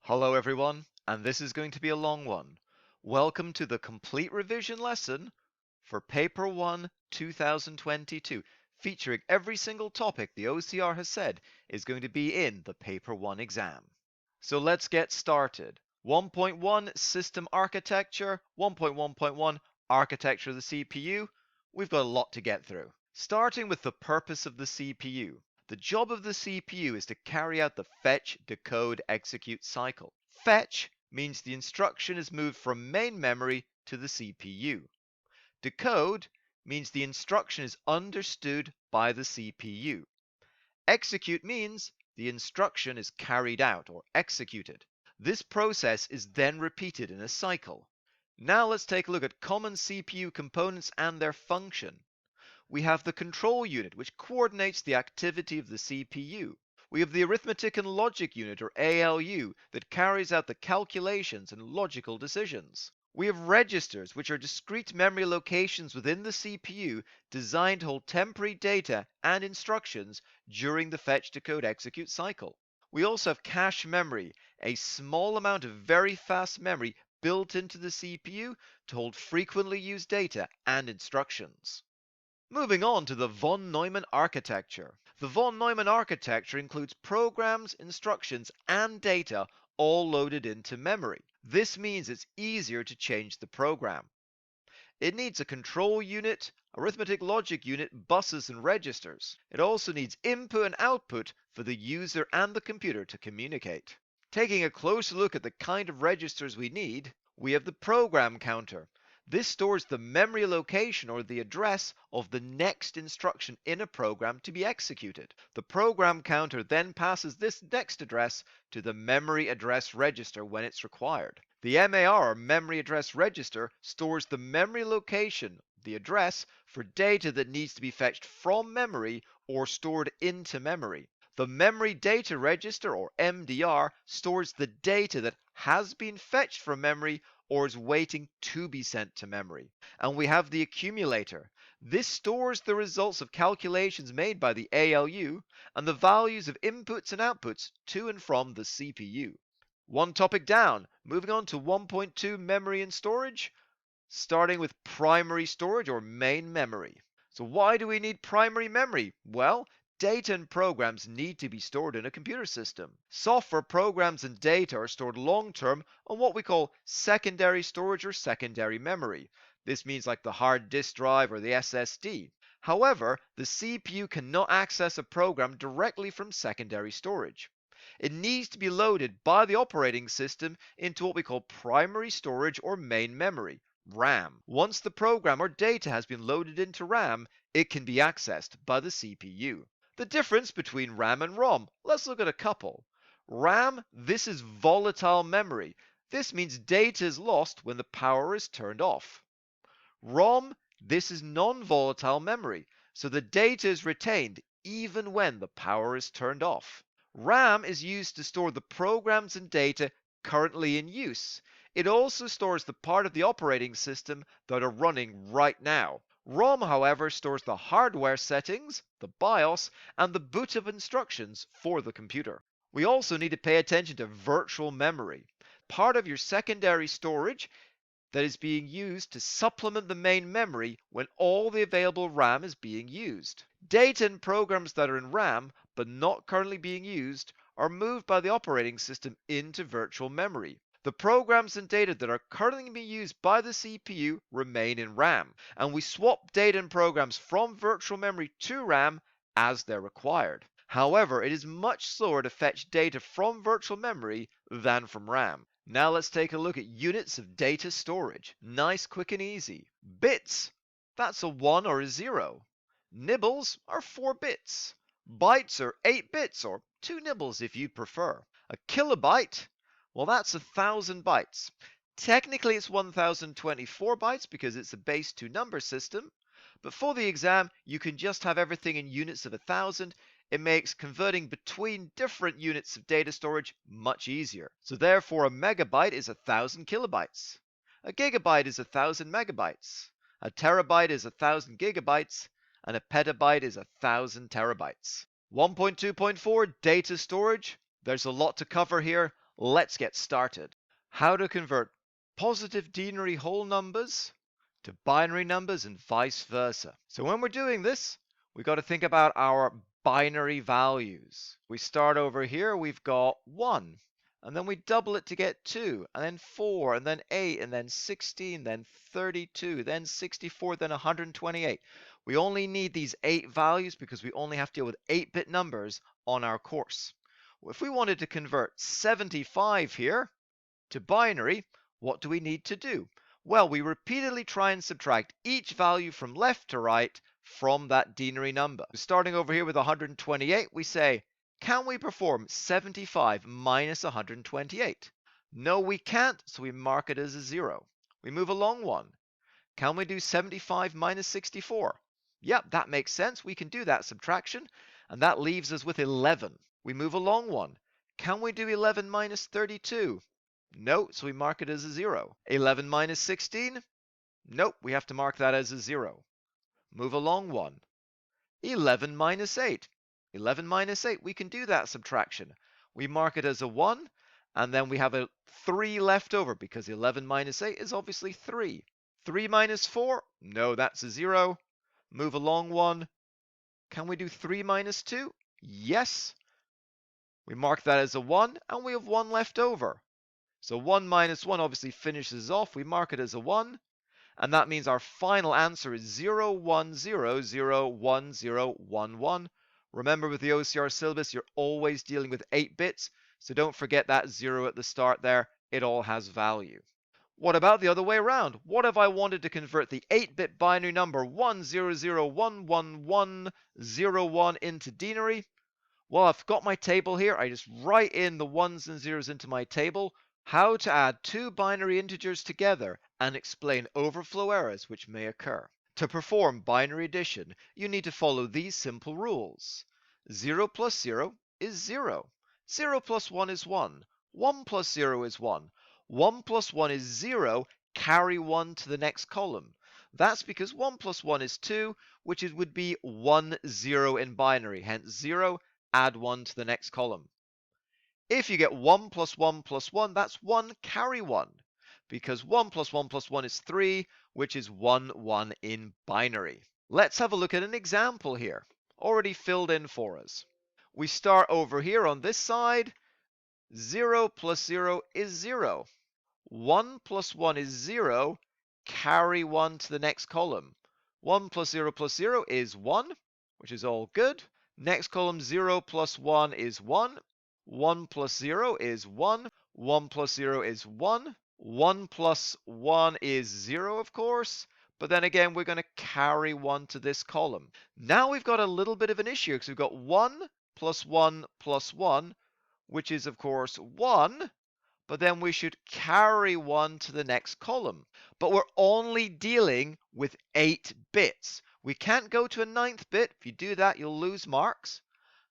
Hello everyone, and this is going to be a long one. Welcome to the complete revision lesson for Paper 1 2022, featuring every single topic the OCR has said is going to be in the Paper 1 exam. So let's get started. 1.1 System Architecture, 1.1.1 Architecture of the CPU. We've got a lot to get through. Starting with the purpose of the CPU. The job of the CPU is to carry out the fetch, decode, execute cycle. Fetch means the instruction is moved from main memory to the CPU. Decode means the instruction is understood by the CPU. Execute means the instruction is carried out or executed. This process is then repeated in a cycle. Now let's take a look at common CPU components and their function. We have the control unit, which coordinates the activity of the CPU. We have the arithmetic and logic unit, or ALU, that carries out the calculations and logical decisions. We have registers, which are discrete memory locations within the CPU designed to hold temporary data and instructions during the fetch, decode, execute cycle. We also have cache memory, a small amount of very fast memory built into the CPU to hold frequently used data and instructions. Moving on to the von Neumann architecture. The von Neumann architecture includes programs, instructions, and data all loaded into memory. This means it's easier to change the program. It needs a control unit, arithmetic logic unit, buses, and registers. It also needs input and output for the user and the computer to communicate. Taking a closer look at the kind of registers we need, we have the program counter. This stores the memory location or the address of the next instruction in a program to be executed. The program counter then passes this next address to the memory address register when it's required. The MAR, or memory address register, stores the memory location, the address, for data that needs to be fetched from memory or stored into memory. The memory data register, or MDR, stores the data that has been fetched from memory or is waiting to be sent to memory. And we have the accumulator. This stores the results of calculations made by the ALU and the values of inputs and outputs to and from the CPU. One topic down, moving on to 1.2 memory and storage, starting with primary storage or main memory. So why do we need primary memory? Well, data and programs need to be stored in a computer system. Software programs and data are stored long-term on what we call secondary storage or secondary memory. This means like the hard disk drive or the SSD. However, the CPU cannot access a program directly from secondary storage. It needs to be loaded by the operating system into what we call primary storage or main memory, RAM. Once the program or data has been loaded into RAM, it can be accessed by the CPU. The difference between RAM and ROM. Let's look at a couple. RAM, this is volatile memory. This means data is lost when the power is turned off. ROM, this is non-volatile memory, so the data is retained even when the power is turned off. RAM is used to store the programs and data currently in use. It also stores the part of the operating system that are running right now. ROM, however, stores the hardware settings, the BIOS, and the boot up instructions for the computer. We also need to pay attention to virtual memory, part of your secondary storage that is being used to supplement the main memory when all the available RAM is being used. Data and programs that are in RAM but not currently being used are moved by the operating system into virtual memory. The programs and data that are currently being used by the CPU remain in RAM, and we swap data and programs from virtual memory to RAM as they're required. However, it is much slower to fetch data from virtual memory than from RAM. Now let's take a look at units of data storage. Nice, quick, and easy. Bits, that's a 1 or a 0. Nibbles are 4 bits. Bytes are 8 bits, or 2 nibbles if you prefer. A kilobyte, well, that's 1,000 bytes. Technically, it's 1,024 bytes because it's a base 2 number system. But for the exam, you can just have everything in units of 1,000. It makes converting between different units of data storage much easier. So therefore, a megabyte is 1,000 kilobytes. A gigabyte is 1,000 megabytes. A terabyte is 1,000 gigabytes. And a petabyte is 1,000 terabytes. 1.2.4 data storage. There's a lot to cover here. Let's get started. How to convert positive denary whole numbers to binary numbers and vice versa. So when we're doing this, we got to think about our binary values. We start over here, we've got 1, and then we double it to get 2, and then 4, and then 8, and then 16, then 32, then 64, then 128. We only need these 8 values because we only have to deal with 8-bit numbers on our course. If we wanted to convert 75 here to binary, what do we need to do? Well, we repeatedly try and subtract each value from left to right from that denary number. Starting over here with 128, we say, can we perform 75 minus 128? No, we can't, so we mark it as a 0. We move along one. Can we do 75 minus 64? Yep, that makes sense. We can do that subtraction, and that leaves us with 11. We move along one. Can we do 11 minus 32? No, so we mark it as a 0. 11 minus 16? Nope, we have to mark that as a 0. Move along one. 11 minus 8. 11 minus 8, we can do that subtraction. We mark it as a 1, and then we have a 3 left over because 11 minus 8 is obviously 3. 3 minus 4? No, that's a 0. Move along one. Can we do 3 minus 2? Yes. We mark that as a 1, and we have 1 left over. So 1 minus 1 obviously finishes off. We mark it as a 1, and that means our final answer is 0, 1, 0, 0, 1, 0, 1, 1. Remember, with the OCR syllabus, you're always dealing with 8 bits, so don't forget that 0 at the start there. It all has value. What about the other way around? What if I wanted to convert the 8-bit binary number 100111101 into denary? Well, I've got my table here. I just write in the 1s and 0s into my table. How to add two binary integers together and explain overflow errors which may occur. To perform binary addition, you need to follow these simple rules. 0 plus 0 is 0. 0 plus 1 is 1. 1 plus 0 is 1. 1 plus 1 is 0. Carry 1 to the next column. That's because 1 plus 1 is 2, which would be 1, 0 in binary. Hence 0, add 1 to the next column. If you get 1 plus 1 plus 1, that's 1, carry 1. Because 1 plus 1 plus 1 is 3, which is 1, 1 in binary. Let's have a look at an example here, already filled in for us. We start over here on this side. 0 plus 0 is 0. 1 plus 1 is 0. Carry 1 to the next column. 1 plus 0 is 1, which is all good. Next column, 0 plus 1 is 1. 1 plus 0 is 1. 1 plus 0 is 1. 1 plus 1 is 0, of course. But then again, we're going to carry 1 to this column. Now we've got a little bit of an issue because we've got 1 plus 1 plus 1, which is, of course, 1. But then we should carry 1 to the next column. But we're only dealing with 8 bits. We can't go to a 9th bit. If you do that, you'll lose marks.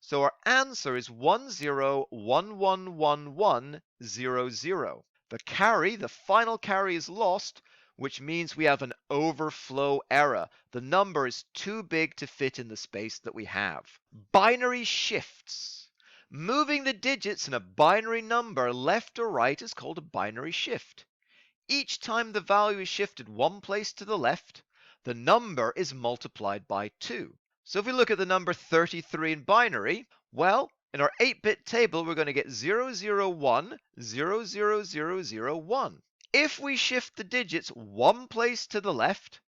So our answer is 10111100. The carry, the final carry, is lost, which means we have an overflow error. The number is too big to fit in the space that we have. Binary shifts. Moving the digits in a binary number left or right is called a binary shift. Each time the value is shifted one place to the left, the number is multiplied by 2. So if we look at the number 33 in binary, well, in our 8-bit table, we're going to get 001, 00001. If we shift the digits one place to the left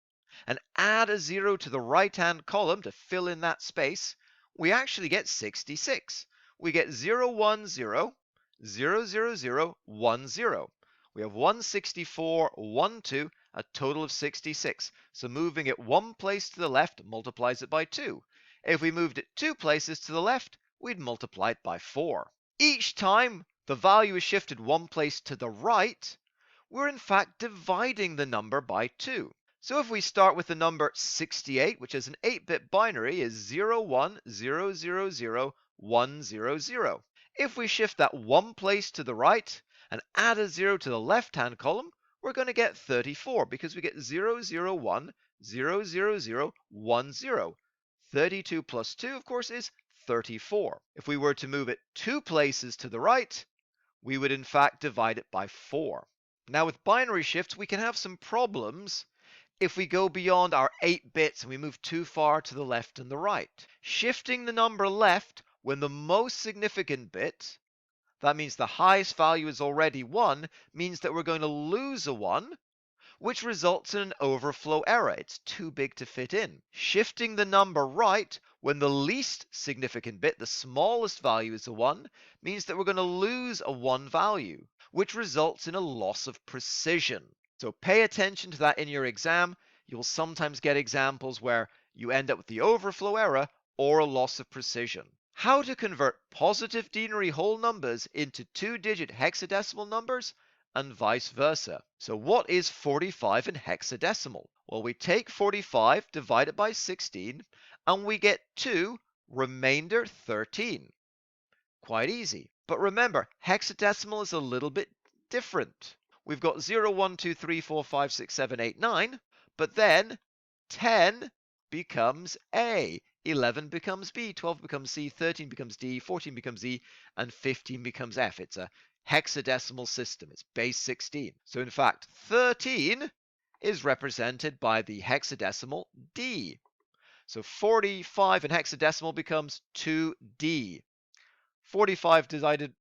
and add a 0 to the right-hand column to fill in that space, we actually get 66. We get 010, 00010. We have 164, 12, a total of 66. So moving it one place to the left multiplies it by 2. If we moved it 2 places to the left, we'd multiply it by 4. Each time the value is shifted one place to the right, we're in fact dividing the number by 2. So if we start with the number 68, which is an 8-bit binary, is 01000100. If we shift that one place to the right and add a 0 to the left-hand column, we're going to get 34 because we get 001, 00010. 32 plus 2, of course, is 34. If we were to move it 2 places to the right, we would in fact divide it by 4. Now with binary shifts, we can have some problems if we go beyond our 8 bits and we move too far to the left and the right. Shifting the number left when the most significant bit, that means the highest value is already 1, means that we're going to lose a 1, which results in an overflow error. It's too big to fit in. Shifting the number right when the least significant bit, the smallest value, is a 1, means that we're going to lose a 1 value, which results in a loss of precision. So pay attention to that in your exam. You'll sometimes get examples where you end up with the overflow error or a loss of precision. How to convert positive denary whole numbers into 2-digit hexadecimal numbers and vice versa. So what is 45 in hexadecimal? Well, we take 45, divide it by 16, and we get 2, remainder 13. Quite easy. But remember, hexadecimal is a little bit different. We've got 0, 1, 2, 3, 4, 5, 6, 7, 8, 9, but then 10 becomes A, 11 becomes B, 12 becomes C, 13 becomes D, 14 becomes E, and 15 becomes F. It's a hexadecimal system. It's base 16. So in fact, 13 is represented by the hexadecimal D. So 45 in hexadecimal becomes 2D. 45 divided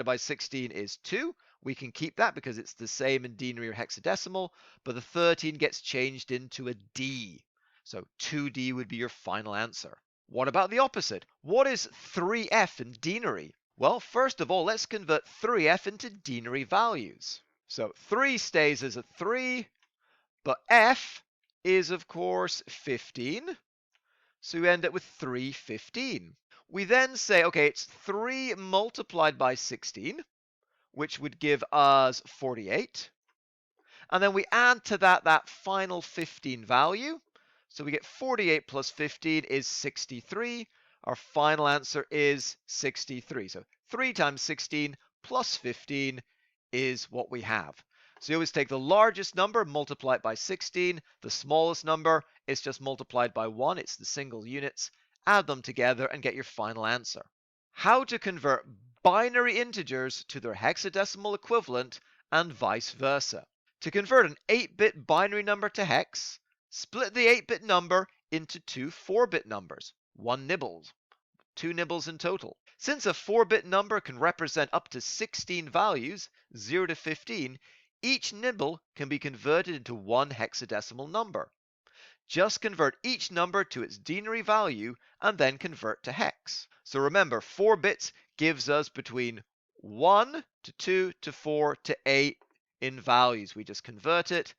by 16 is 2. We can keep that because it's the same in denary or hexadecimal, but the 13 gets changed into a D. So 2D would be your final answer. What about the opposite? What is 3F in denary? Well, first of all, let's convert 3F into denary values. So 3 stays as a 3, but F is, of course, 15. So we end up with 315. We then say, okay, it's 3 multiplied by 16, which would give us 48. And then we add to that final 15 value. So we get 48 plus 15 is 63. Our final answer is 63. So 3 times 16 plus 15 is what we have. So you always take the largest number, multiply it by 16. The smallest number is just multiplied by 1. It's the single units. Add them together and get your final answer. How to convert binary integers to their hexadecimal equivalent and vice versa. To convert an 8-bit binary number to hex, split the 8-bit number into 2 4-bit numbers. 1 nibble. 2 nibbles in total. Since a 4-bit number can represent up to 16 values, 0 to 15, each nibble can be converted into 1 hexadecimal number. Just convert each number to its denary value and then convert to hex. So remember, 4 bits gives us between 1 to 2 to 4 to 8 in values. We just convert it,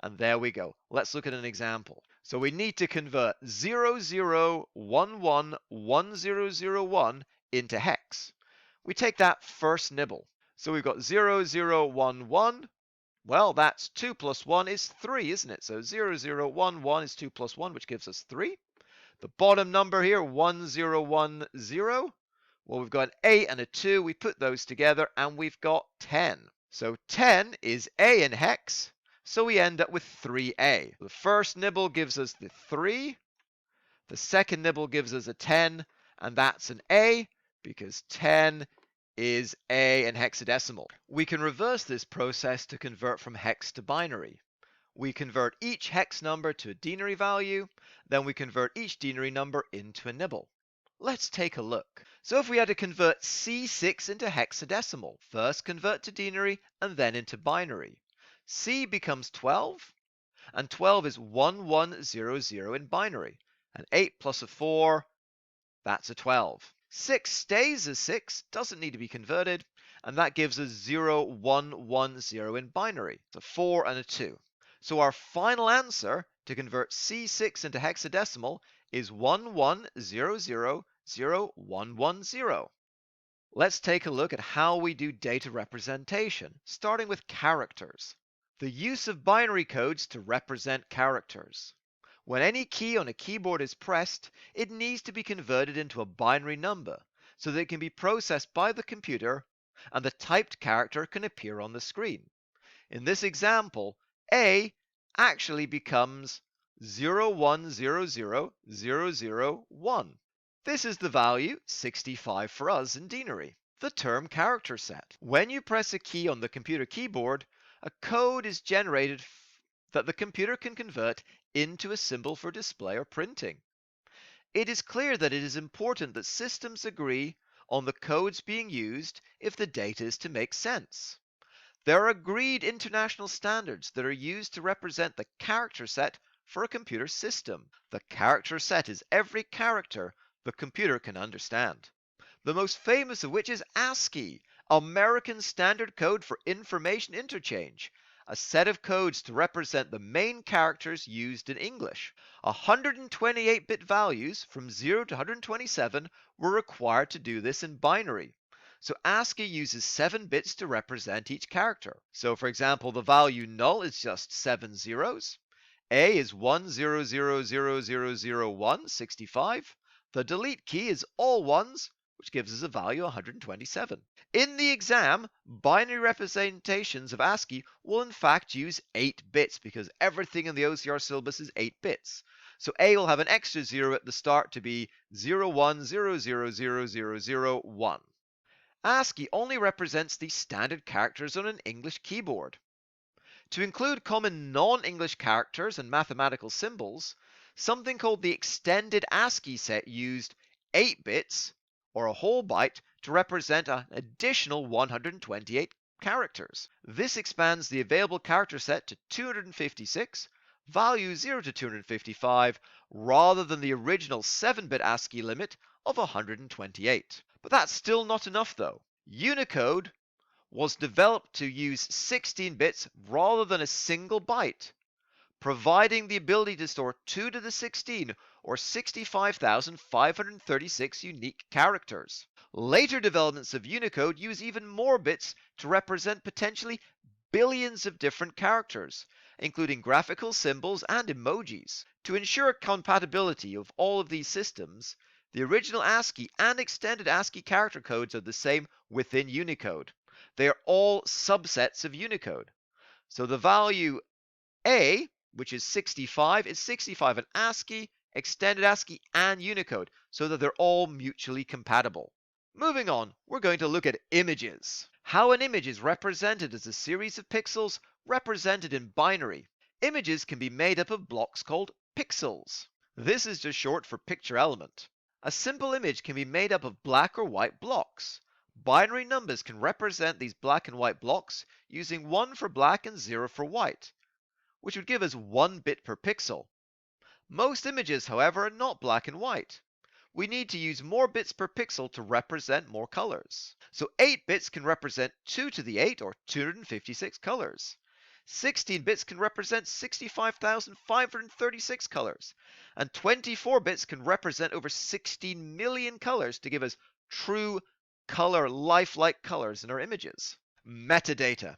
and there we go. Let's look at an example. So we need to convert 00111001 into hex. We take that first nibble. So we've got 0011. Well, that's 2 plus 1 is 3, isn't it? So 0011 is 2 plus 1, which gives us 3. The bottom number here, 1010. Well, we've got an 8 and a 2. We put those together, and we've got 10. So 10 is A in hex, so we end up with 3A. The first nibble gives us the 3. The second nibble gives us a 10, and that's an A, because 10 is A in hexadecimal. We can reverse this process to convert from hex to binary. We convert each hex number to a denary value, then we convert each denary number into a nibble. Let's take a look. So if we had to convert C6 into hexadecimal, first convert to denary and then into binary. C becomes 12, and 12 is 1100 in binary. And 8 plus a 4, that's a 12. 6 stays as 6, doesn't need to be converted, and that gives us 0110 in binary. It's a 4 and a 2. So our final answer to convert C6 into hexadecimal is 11000110. Let's take a look at how we do data representation, starting with characters. The use of binary codes to represent characters. When any key on a keyboard is pressed, it needs to be converted into a binary number so that it can be processed by the computer and the typed character can appear on the screen. In this example, A actually becomes 01000001. This is the value 65 for us in denary. The term character set. When you press a key on the computer keyboard, a code is generated that the computer can convert into a symbol for display or printing. It is clear that it is important that systems agree on the codes being used if the data is to make sense. There are agreed international standards that are used to represent the character set for a computer system. The character set is every character the computer can understand. The most famous of which is ASCII, American Standard Code for Information Interchange, a set of codes to represent the main characters used in English. 128-bit values from 0 to 127 were required to do this in binary. So ASCII uses 7 bits to represent each character. So for example, the value null is just 7 zeros. A is 100000165. The delete key is all ones, which gives us a value 127. In the exam, binary representations of ASCII will in fact use 8 bits because everything in the OCR syllabus is 8 bits. So A will have an extra 0 at the start to be 01000001. ASCII only represents the standard characters on an English keyboard. To include common non-English characters and mathematical symbols, something called the extended ASCII set used 8 bits, or a whole byte, to represent an additional 128 characters. This expands the available character set to 256, values 0 to 255, rather than the original 7-bit ASCII limit of 128. But that's still not enough though. Unicode was developed to use 16 bits rather than a single byte, providing the ability to store 2 to the 16 or 65,536 unique characters. Later developments of Unicode use even more bits to represent potentially billions of different characters, including graphical symbols and emojis. To ensure compatibility of all of these systems, the original ASCII and extended ASCII character codes are the same within Unicode. They are all subsets of Unicode. So the value A, which is 65 in ASCII, extended ASCII, and Unicode, so that they're all mutually compatible. Moving on, we're going to look at images. How an image is represented as a series of pixels represented in binary. Images can be made up of blocks called pixels. This is just short for picture element. A simple image can be made up of black or white blocks. Binary numbers can represent these black and white blocks using 1 for black and 0 for white, which would give us 1 bit per pixel. Most images, however, are not black and white. We need to use more bits per pixel to represent more colors. So 8 bits can represent 2 to the 8 or 256 colors. 16 bits can represent 65,536 colors. And 24 bits can represent over 16 million colors to give us true color, lifelike colors in our images. Metadata.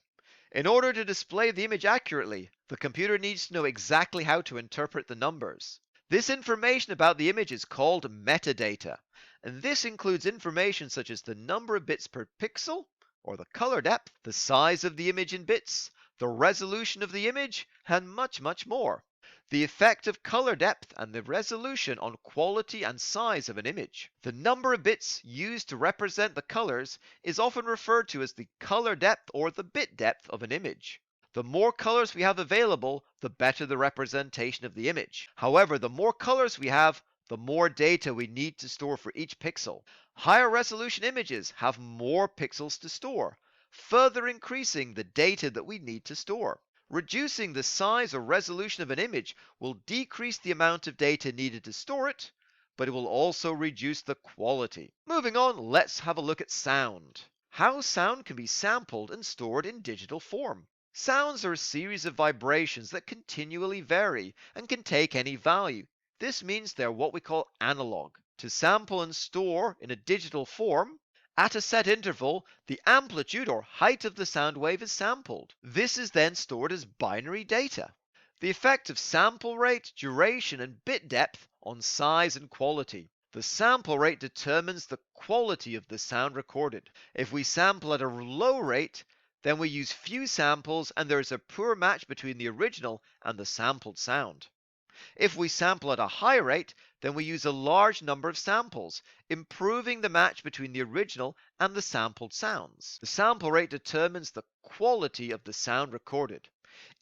In order to display the image accurately, the computer needs to know exactly how to interpret the numbers. This information about the image is called metadata, and this includes information such as the number of bits per pixel, or the color depth, the size of the image in bits, the resolution of the image, and much, much more. The effect of color depth and the resolution on quality and size of an image. The number of bits used to represent the colors is often referred to as the color depth or the bit depth of an image. The more colors we have available, the better the representation of the image. However, the more colors we have, the more data we need to store for each pixel. Higher resolution images have more pixels to store, further increasing the data that we need to store. Reducing the size or resolution of an image will decrease the amount of data needed to store it, but it will also reduce the quality. Moving on, let's have a look at sound. How sound can be sampled and stored in digital form. Sounds are a series of vibrations that continually vary and can take any value. This means they're what we call analog. To sample and store in a digital form, at a set interval, the amplitude or height of the sound wave is sampled. This is then stored as binary data. The effect of sample rate, duration, and bit depth on size and quality. The sample rate determines the quality of the sound recorded. If we sample at a low rate, then we use few samples and there is a poor match between the original and the sampled sound. If we sample at a high rate, then we use a large number of samples, improving the match between the original and the sampled sounds. The sample rate determines the quality of the sound recorded.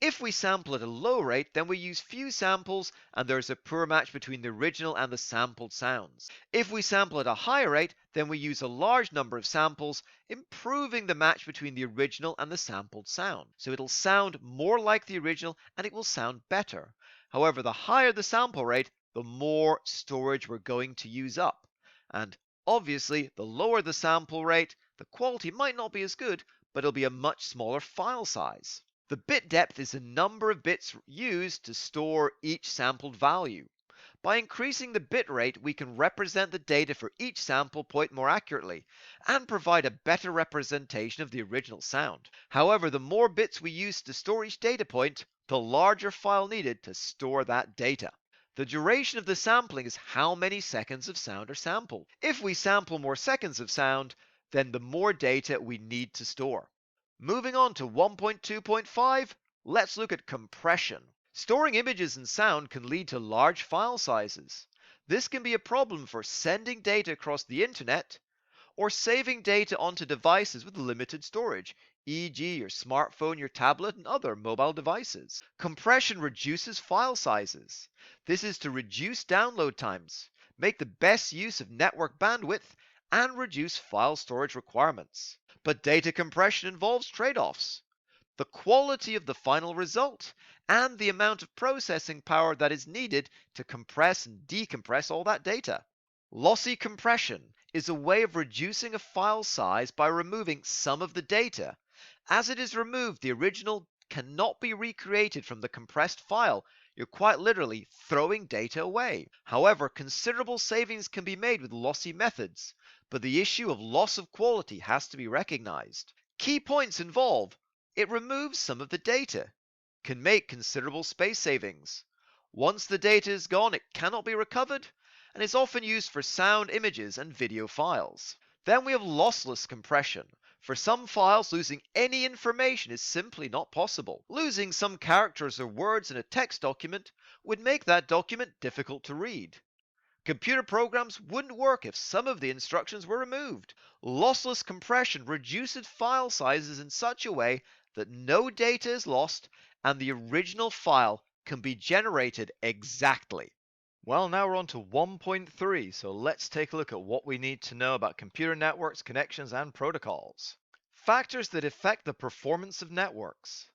If we sample at a low rate, then we use few samples and there is a poor match between the original and the sampled sounds. If we sample at a high rate, then we use a large number of samples, improving the match between the original and the sampled sound. So it'll sound more like the original and it will sound better. However, the higher the sample rate, the more storage we're going to use up. And obviously, the lower the sample rate, the quality might not be as good, but it'll be a much smaller file size. The bit depth is the number of bits used to store each sampled value. By increasing the bit rate, we can represent the data for each sample point more accurately and provide a better representation of the original sound. However, the more bits we use to store each data point, the larger file needed to store that data. The duration of the sampling is how many seconds of sound are sampled. If we sample more seconds of sound, then the more data we need to store. Moving on to 1.2.5, let's look at compression. Storing images and sound can lead to large file sizes. This can be a problem for sending data across the internet or saving data onto devices with limited storage, e.g. your smartphone, your tablet, and other mobile devices. Compression reduces file sizes. This is to reduce download times, make the best use of network bandwidth, and reduce file storage requirements. But data compression involves trade-offs. The quality of the final result and the amount of processing power that is needed to compress and decompress all that data. Lossy compression is a way of reducing a file size by removing some of the data. As it is removed, the original cannot be recreated from the compressed file. You're quite literally throwing data away. However, considerable savings can be made with lossy methods, but the issue of loss of quality has to be recognized. Key points involve: it removes some of the data, can make considerable space savings. Once the data is gone, it cannot be recovered, and is often used for sound, images, and video files. Then we have lossless compression. For some files, losing any information is simply not possible. Losing some characters or words in a text document would make that document difficult to read. Computer programs wouldn't work if some of the instructions were removed. Lossless compression reduces file sizes in such a way that no data is lost and the original file can be generated exactly. Well, now we're on to 1.3, so let's take a look at what we need to know about computer networks, connections, and protocols. Factors that affect the performance of networks.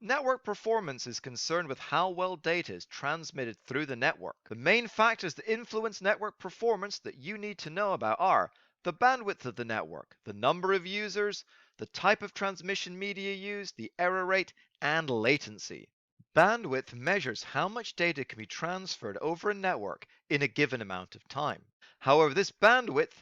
Network performance is concerned with how well data is transmitted through the network. The main factors that influence network performance that you need to know about are the bandwidth of the network, the number of users, the type of transmission media used, the error rate, and latency. Bandwidth measures how much data can be transferred over a network in a given amount of time. However, this bandwidth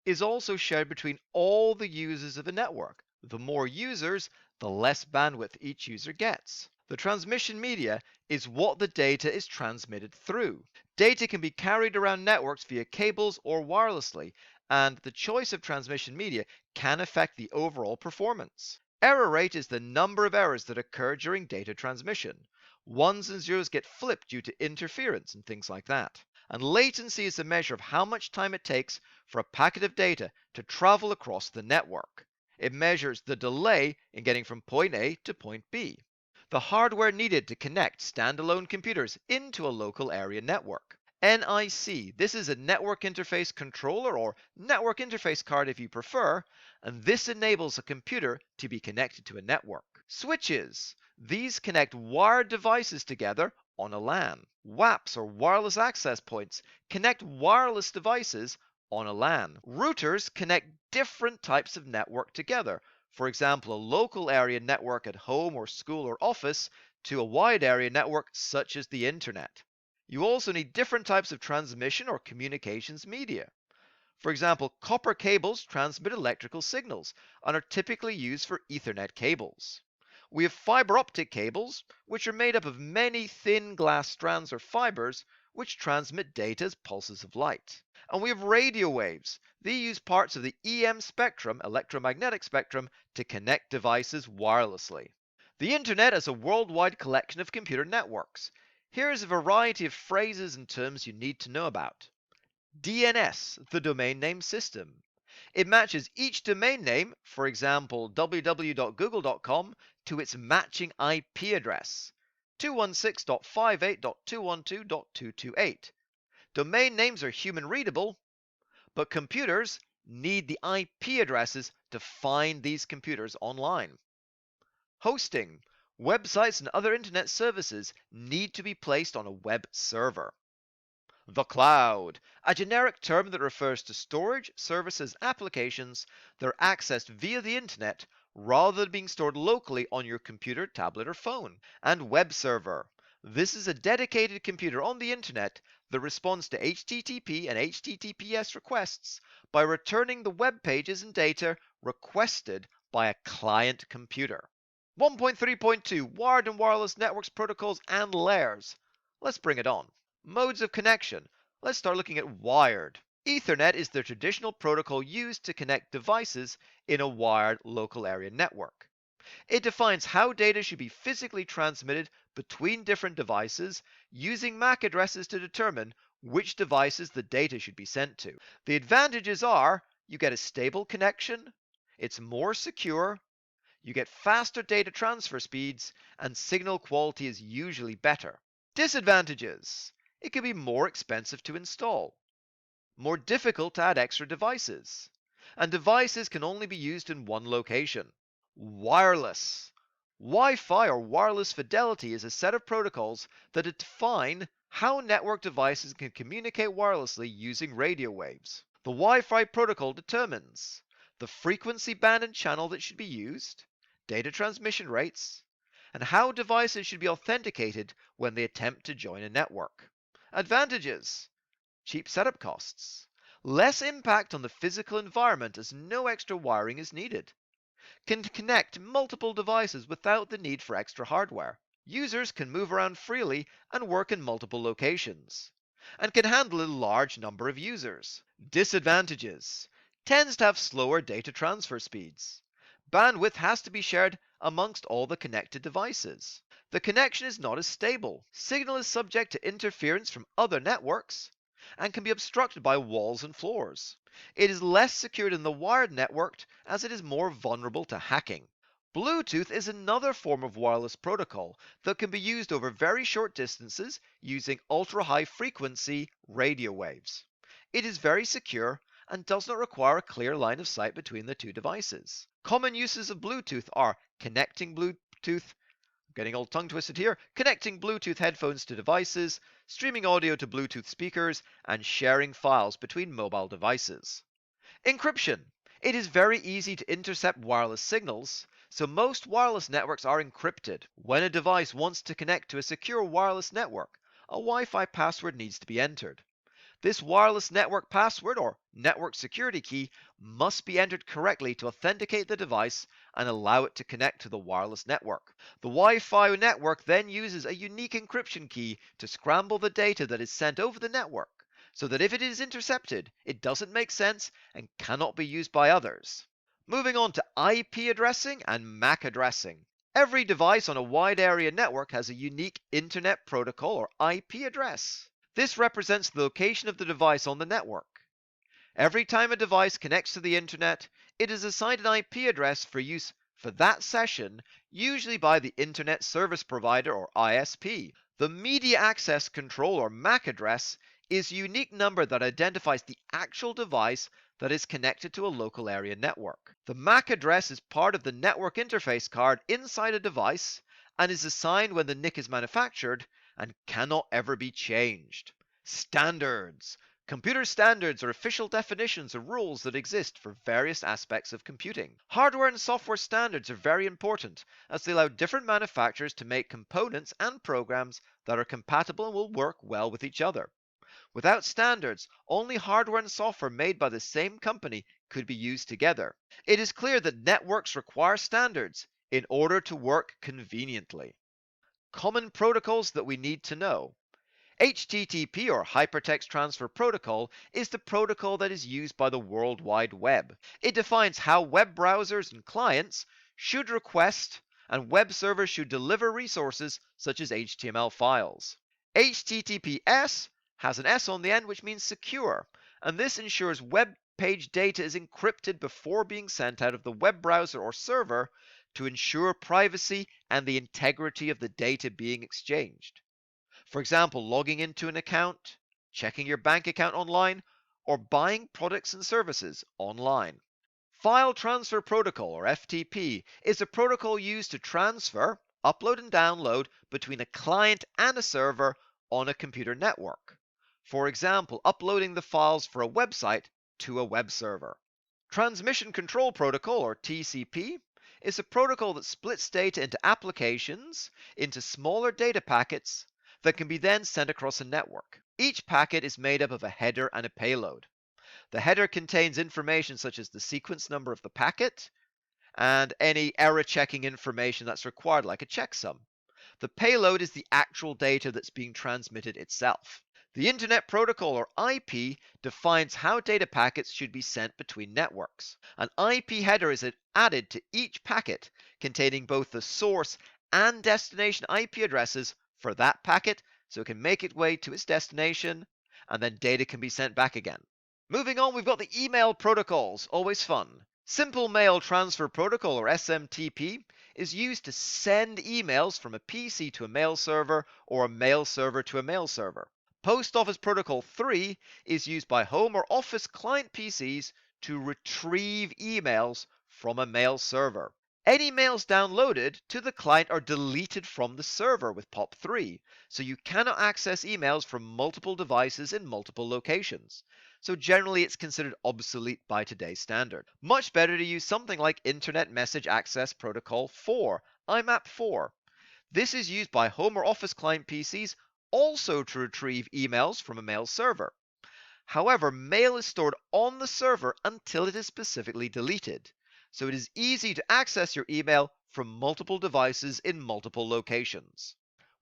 is also shared between all the users of a network. The more users, the less bandwidth each user gets. The transmission media is what the data is transmitted through. Data can be carried around networks via cables or wirelessly, and the choice of transmission media can affect the overall performance. Error rate is the number of errors that occur during data transmission. Ones and zeros get flipped due to interference and things like that. And latency is a measure of how much time it takes for a packet of data to travel across the network. It measures the delay in getting from point A to point B. The hardware needed to connect standalone computers into a local area network. NIC, this is a network interface controller or network interface card if you prefer, and this enables a computer to be connected to a network. Switches, these connect wired devices together on a LAN. WAPs or wireless access points connect wireless devices on a LAN. Routers connect different types of network together. For example, a local area network at home or school or office to a wide area network such as the internet. You also need different types of transmission or communications media. For example, copper cables transmit electrical signals and are typically used for Ethernet cables. We have fiber optic cables, which are made up of many thin glass strands or fibers which transmit data as pulses of light. And we have radio waves. These use parts of the EM spectrum, electromagnetic spectrum, to connect devices wirelessly. The internet is a worldwide collection of computer networks. Here's a variety of phrases and terms you need to know about. DNS, the domain name system. It matches each domain name, for example www.google.com, to its matching IP address, 216.58.212.228. Domain names are human readable, but computers need the IP addresses to find these computers online. Hosting. Websites and other internet services need to be placed on a web server. The cloud, a generic term that refers to storage, services, and applications that are accessed via the internet rather than being stored locally on your computer, tablet, or phone. And web server. This is a dedicated computer on the internet that responds to HTTP and HTTPS requests by returning the web pages and data requested by a client computer. 1.3.2 Wired and Wireless Networks Protocols and Layers. Let's bring it on. Modes of connection. Let's start looking at wired. Ethernet is the traditional protocol used to connect devices in a wired local area network. It defines how data should be physically transmitted between different devices using MAC addresses to determine which devices the data should be sent to. The advantages are you get a stable connection, it's more secure, you get faster data transfer speeds, and signal quality is usually better. Disadvantages. It can be more expensive to install, more difficult to add extra devices, and devices can only be used in one location. Wireless. Wi-Fi or wireless fidelity is a set of protocols that define how network devices can communicate wirelessly using radio waves. The Wi-Fi protocol determines the frequency band and channel that should be used, data transmission rates, and how devices should be authenticated when they attempt to join a network. Advantages: cheap setup costs, less impact on the physical environment as no extra wiring is needed, can connect multiple devices without the need for extra hardware, users can move around freely and work in multiple locations, and can handle a large number of users. Disadvantages: tends to have slower data transfer speeds. Bandwidth has to be shared amongst all the connected devices. The connection is not as stable. Signal is subject to interference from other networks and can be obstructed by walls and floors. It is less secure than the wired network as it is more vulnerable to hacking. Bluetooth is another form of wireless protocol that can be used over very short distances using ultra-high frequency radio waves. It is very secure and does not require a clear line of sight between the two devices. Common uses of Bluetooth are connecting Bluetooth, getting all tongue twisted here, connecting Bluetooth headphones to devices, streaming audio to Bluetooth speakers, and sharing files between mobile devices. Encryption. It is very easy to intercept wireless signals, so most wireless networks are encrypted. When a device wants to connect to a secure wireless network, a Wi-Fi password needs to be entered. This wireless network password or network security key must be entered correctly to authenticate the device and allow it to connect to the wireless network. The Wi-Fi network then uses a unique encryption key to scramble the data that is sent over the network, so that if it is intercepted, it doesn't make sense and cannot be used by others. Moving on to IP addressing and MAC addressing. Every device on a wide area network has a unique Internet Protocol or IP address. This represents the location of the device on the network. Every time a device connects to the internet, it is assigned an IP address for use for that session, usually by the Internet Service Provider or ISP. The Media Access Control or MAC address is a unique number that identifies the actual device that is connected to a local area network. The MAC address is part of the network interface card inside a device and is assigned when the NIC is manufactured and cannot ever be changed. Standards. Computer standards are official definitions of rules that exist for various aspects of computing. Hardware and software standards are very important as they allow different manufacturers to make components and programs that are compatible and will work well with each other. Without standards, only hardware and software made by the same company could be used together. It is clear that networks require standards in order to work conveniently. Common protocols that we need to know. HTTP or Hypertext Transfer Protocol is the protocol that is used by the World Wide Web. It defines how web browsers and clients should request and web servers should deliver resources such as HTML files. HTTPS has an S on the end, which means secure, and this ensures web page data is encrypted before being sent out of the web browser or server to ensure privacy and the integrity of the data being exchanged. For example, logging into an account, checking your bank account online, or buying products and services online. File Transfer Protocol, or FTP, is a protocol used to transfer, upload and download between a client and a server on a computer network. For example, uploading the files for a website to a web server. Transmission Control Protocol, or TCP, is a protocol that splits data into applications into smaller data packets that can be then sent across a network. Each packet is made up of a header and a payload. The header contains information such as the sequence number of the packet and any error checking information that's required, like a checksum. The payload is the actual data that's being transmitted itself. The Internet Protocol, or IP, defines how data packets should be sent between networks. An IP header is added to each packet containing both the source and destination IP addresses for that packet so it can make its way to its destination and then data can be sent back again. Moving on, we've got the email protocols, always fun. Simple Mail Transfer Protocol, or SMTP, is used to send emails from a PC to a mail server or a mail server to a mail server. Post Office Protocol 3 is used by home or office client PCs to retrieve emails from a mail server. Any mails downloaded to the client are deleted from the server with POP3, so you cannot access emails from multiple devices in multiple locations. So generally it's considered obsolete by today's standard. Much better to use something like Internet Message Access Protocol 4, IMAP4. This is used by home or office client PCs also to retrieve emails from a mail server. However, mail is stored on the server until it is specifically deleted, so it is easy to access your email from multiple devices in multiple locations.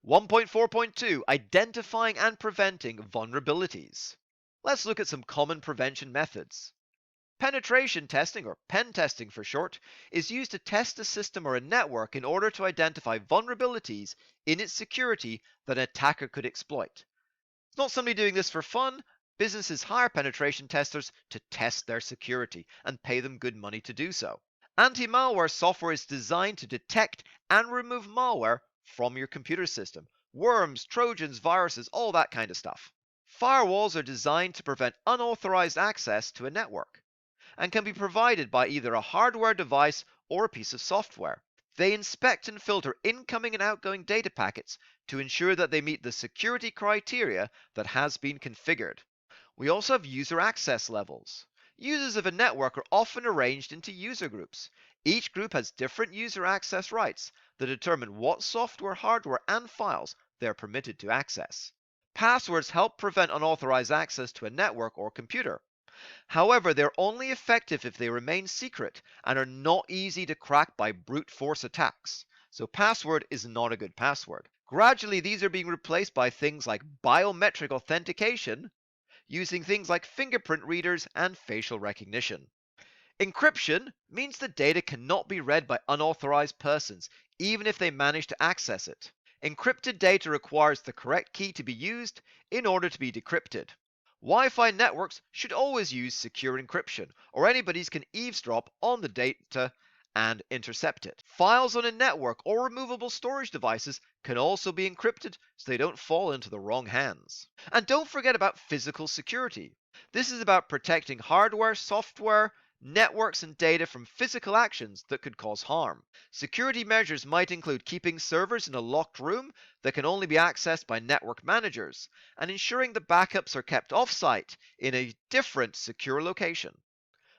1.4.2 Identifying and Preventing Vulnerabilities. Let's look at some common prevention methods. Penetration testing, or pen testing for short, is used to test a system or a network in order to identify vulnerabilities in its security that an attacker could exploit. It's not somebody doing this for fun. Businesses hire penetration testers to test their security and pay them good money to do so. Anti-malware software is designed to detect and remove malware from your computer system. Worms, trojans, viruses, all that kind of stuff. Firewalls are designed to prevent unauthorized access to a network and can be provided by either a hardware device or a piece of software. They inspect and filter incoming and outgoing data packets to ensure that they meet the security criteria that has been configured. We also have user access levels. Users of a network are often arranged into user groups. Each group has different user access rights that determine what software, hardware, and files they are permitted to access. Passwords help prevent unauthorized access to a network or computer. However, they're only effective if they remain secret and are not easy to crack by brute force attacks. So password is not a good password. Gradually, these are being replaced by things like biometric authentication, using things like fingerprint readers and facial recognition. Encryption means the data cannot be read by unauthorized persons, even if they manage to access it. Encrypted data requires the correct key to be used in order to be decrypted. Wi-Fi networks should always use secure encryption, or anybody can eavesdrop on the data and intercept it. Files on a network or removable storage devices can also be encrypted so they don't fall into the wrong hands. And don't forget about physical security. This is about protecting hardware, software, networks, and data from physical actions that could cause harm. Security measures might include keeping servers in a locked room that can only be accessed by network managers, and ensuring the backups are kept off-site in a different secure location.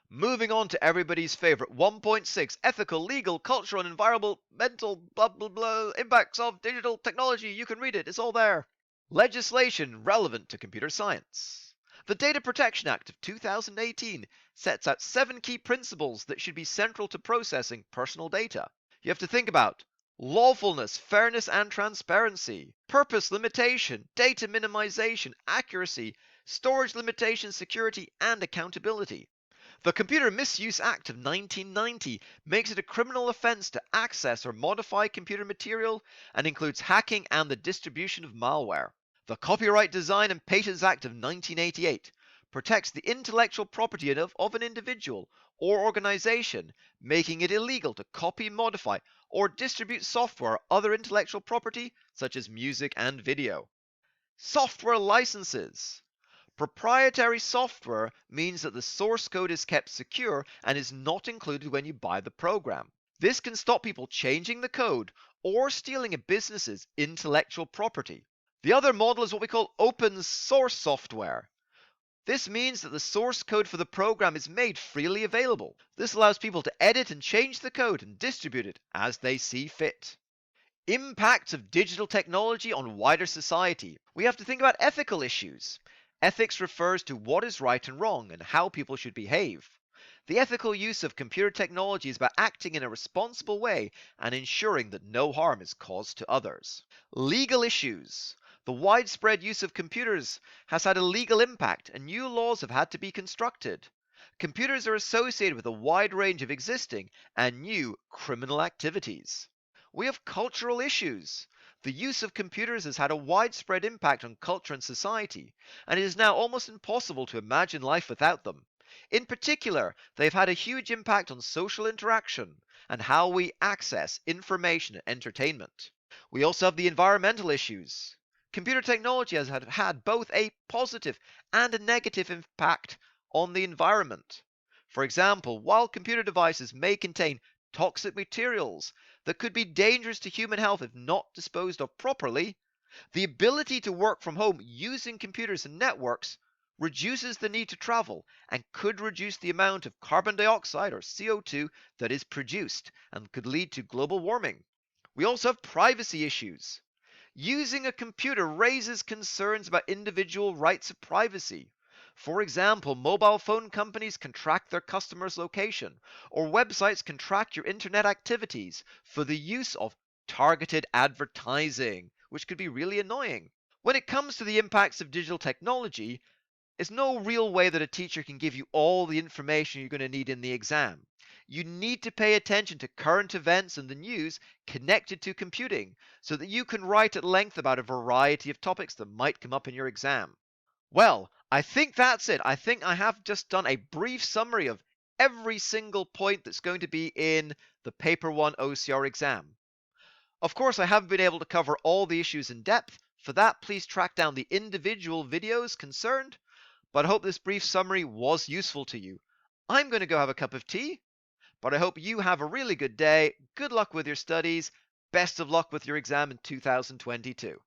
Moving on to everybody's favorite 1.6 ethical, legal, cultural, and environmental blah blah blah impacts of digital technology. You can read it, it's all there. Legislation relevant to computer science. The Data Protection Act of 2018 sets out 7 key principles that should be central to processing personal data. You have to think about lawfulness, fairness, and transparency, purpose, limitation, data minimization, accuracy, storage limitation, security, and accountability. The Computer Misuse Act of 1990 makes it a criminal offense to access or modify computer material and includes hacking and the distribution of malware. The Copyright Design and Patents Act of 1988 protects the intellectual property of an individual or organization, making it illegal to copy, modify, or distribute software or other intellectual property such as music and video. Software licenses. Proprietary software means that the source code is kept secure and is not included when you buy the program. This can stop people changing the code or stealing a business's intellectual property. The other model is what we call open source software. This means that the source code for the program is made freely available. This allows people to edit and change the code and distribute it as they see fit. Impacts of digital technology on wider society. We have to think about ethical issues. Ethics refers to what is right and wrong and how people should behave. The ethical use of computer technology is about acting in a responsible way and ensuring that no harm is caused to others. Legal issues. The widespread use of computers has had a legal impact and new laws have had to be constructed. Computers are associated with a wide range of existing and new criminal activities. We have cultural issues. The use of computers has had a widespread impact on culture and society, and it is now almost impossible to imagine life without them. In particular, they've had a huge impact on social interaction and how we access information and entertainment. We also have the environmental issues. Computer technology has had both a positive and a negative impact on the environment. For example, while computer devices may contain toxic materials that could be dangerous to human health if not disposed of properly, the ability to work from home using computers and networks reduces the need to travel and could reduce the amount of carbon dioxide or CO2 that is produced and could lead to global warming. We also have privacy issues. Using a computer raises concerns about individual rights of privacy. For example, mobile phone companies can track their customers' location, or websites can track your internet activities for the use of targeted advertising, which could be really annoying. When it comes to the impacts of digital technology, there's no real way that a teacher can give you all the information you're going to need in the exam. You need to pay attention to current events and the news connected to computing so that you can write at length about a variety of topics that might come up in your exam. Well, I think that's it. I think I have just done a brief summary of every single point that's going to be in the Paper 1 OCR exam. Of course, I haven't been able to cover all the issues in depth. For that, please track down the individual videos concerned. But I hope this brief summary was useful to you. I'm going to go have a cup of tea, but I hope you have a really good day. Good luck with your studies. Best of luck with your exam in 2022.